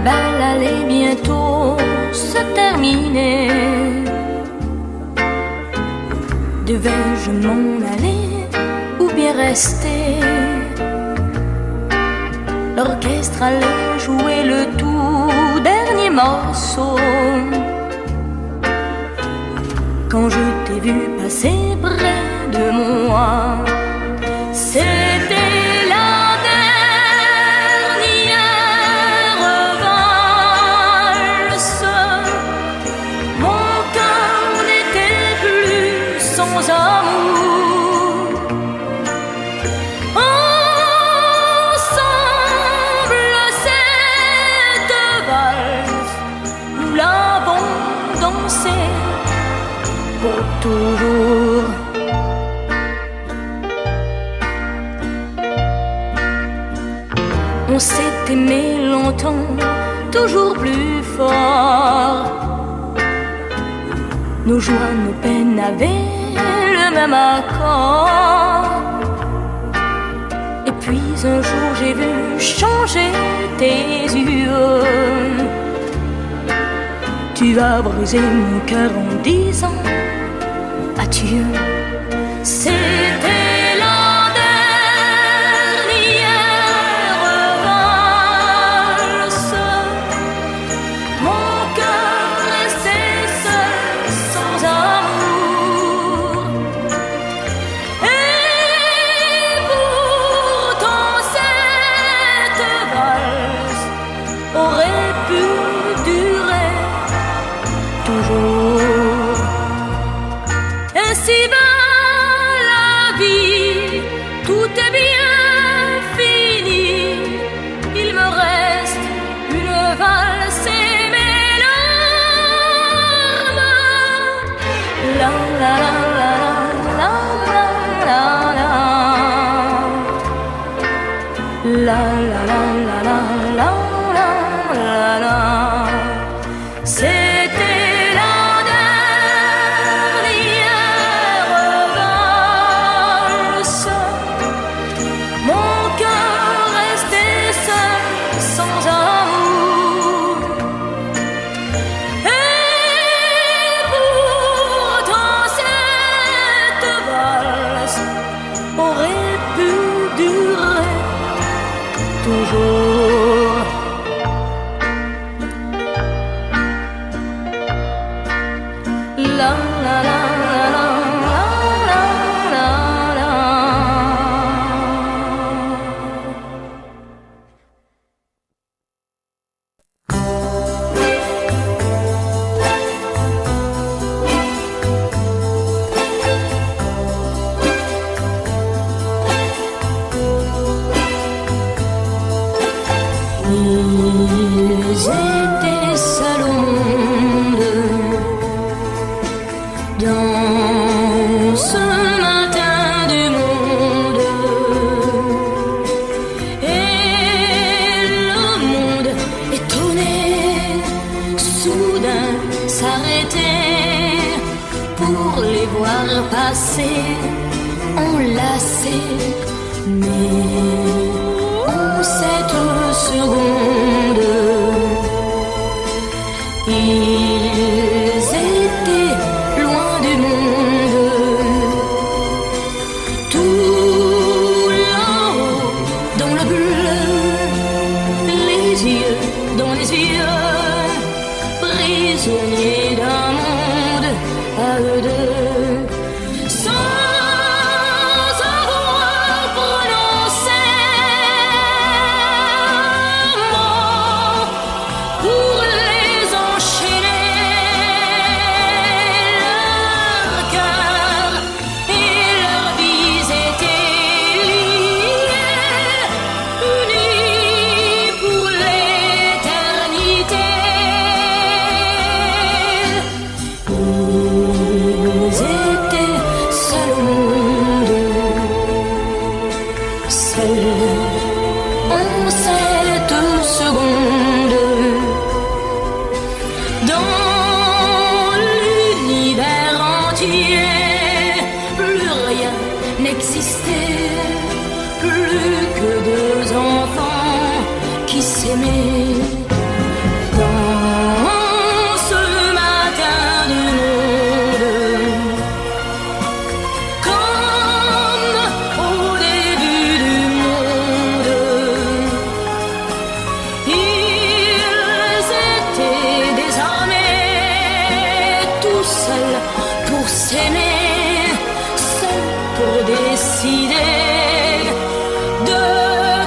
bal allait bientôt se terminer. Devais-je m'en aller ou bien rester? L'orchestre allait jouer le tout dernier morceau. Quand je t'ai vu passer près de moi, c'était la dernière valse. Mon cœur n'était plus sans amour. Ensemble, cette valse, nous l'avons dansée pour toujours. On s'est aimé longtemps, toujours plus fort. Nos joies, nos peines avaient le même accord. Et puis un jour j'ai vu changer tes yeux. Tu as brisé mon cœur en disant adieu. C'était la dernière valse. Mon cœur restait seul, sans amour. Et pourtant cette valse aurait pu durer toujours. Ainsi va la vie, tout est bien fini. Il me reste une valse et mes larmes. La la la la la la la la la la la la la la la. C'était la dernière valse. Mon cœur restait seul, sans amour. Et pourtant cette valse aurait pu durer toujours. La la la la la la la la. Ils étaient seuls au monde dans ce matin du monde. Et le monde étonné soudain s'arrêtait pour les voir passer enlacés. Mais en cette seconde, ils étaient loin du monde. Tout là-haut dans le bleu, les yeux dans les yeux, prisonniers d'un monde à eux deux. Sans avoir prononcé un mot pour les enchaîner, leur cœur et leur vie étaient liés, unis pour l'éternité. Ils étaient seuls au monde, seuls en cette seconde. Dans l'univers entier, plus rien n'existait, plus que deux enfants qui s'aimaient. décidé de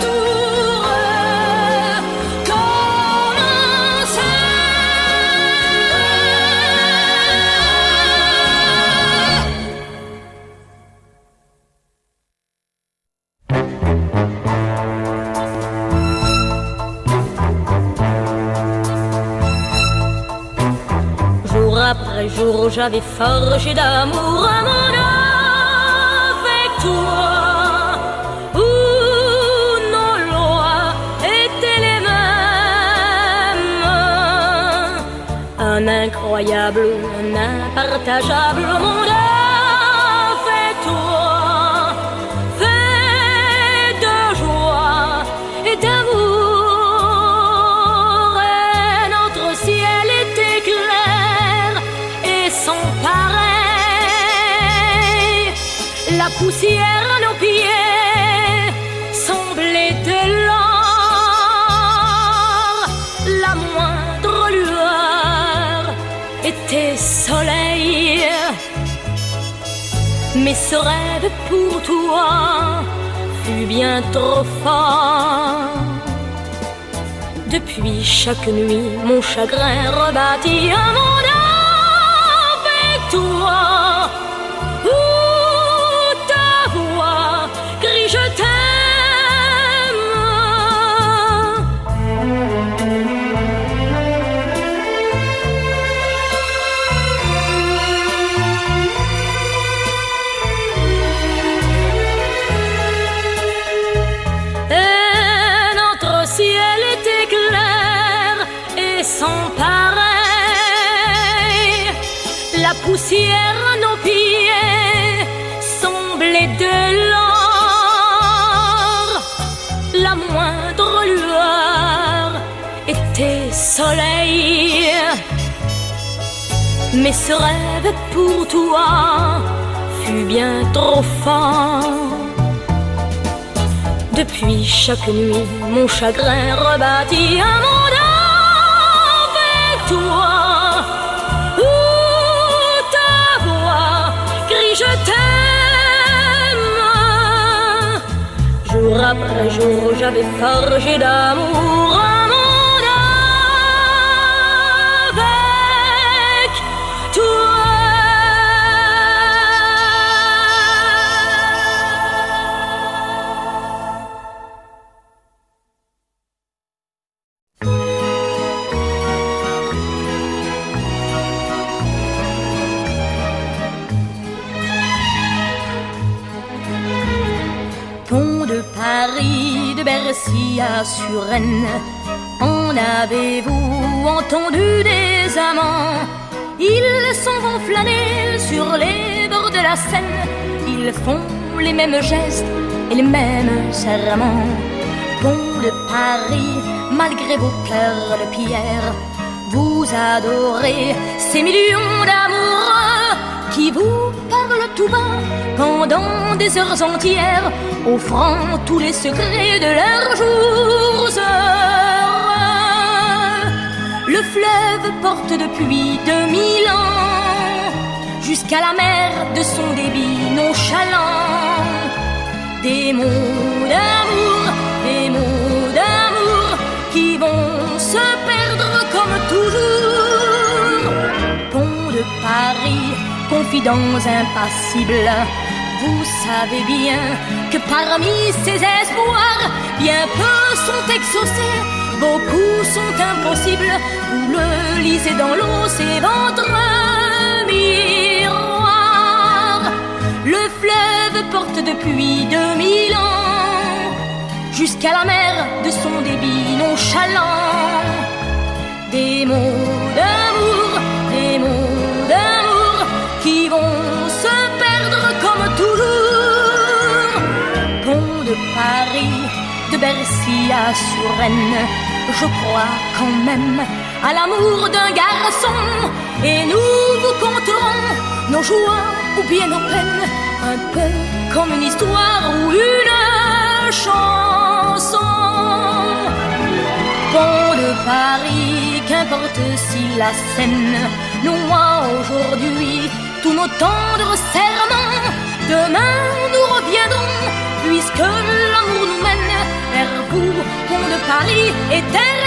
tout recommencer. Jour après jour, j'avais forgé d'amour un monde avec toi, où nos lois étaient les mêmes. Un incroyable, un impartageable monde avec toi, fait de joie et d'amour. Et notre ciel était clair et sans pareil. La poussière à nos pieds semblait de l'or. La moindre lueur était soleil. Mais ce rêve pour toi fut bien trop fort. Depuis chaque nuit, mon chagrin rebâtit un monde avec toi, où ta voix crie je t'aime. Et notre ciel était clair et sans pareil. La poussière à nos pieds semblait de l'or. La moindre lueur était soleil. Mais ce rêve pour toi fut bien trop fort. Depuis chaque nuit, mon chagrin rebâtit un monde avec toi, où ta voix crie je t'aime. Jour après jour, j'avais forgé d'amour un monde avec toi. Pont de Paris, de Bercy à Suresnes, en avez-vous entendu des amants? Ils s'en vont flâner sur les bords de la Seine. Ils font les mêmes gestes et les mêmes serments. Pont de Paris, malgré vos cœurs de pierre, vous adorez ces millions d'amoureux qui vous parlent tout bas pendant des heures entières, offrant tous les secrets de leurs jours heureux. Le fleuve porte depuis 2000 ans jusqu'à la mer de son débit nonchalant des mots d'amour qui vont se perdre comme toujours. Pont de Paris, confidents impassibles, vous savez bien que parmi ces espoirs, bien peu sont exaucés, beaucoup sont impossibles. Vous le lisez dans l'eau, c'est votre miroir. Le fleuve porte depuis 2000 ans jusqu'à la mer de son débit nonchalant des mots d'amour qui vont se perdre comme toujours. Pont de Paris, de Bercy à Suresnes, je crois quand même à l'amour d'un garçon, et nous vous conterons nos joies ou bien nos peines, un peu comme une histoire ou une chanson. Pont de Paris, qu'importe si la Seine noie aujourd'hui tous nos tendres serments, demain nous reviendrons, puisque l'amour nous mène vers vous, pont de Paris éternel.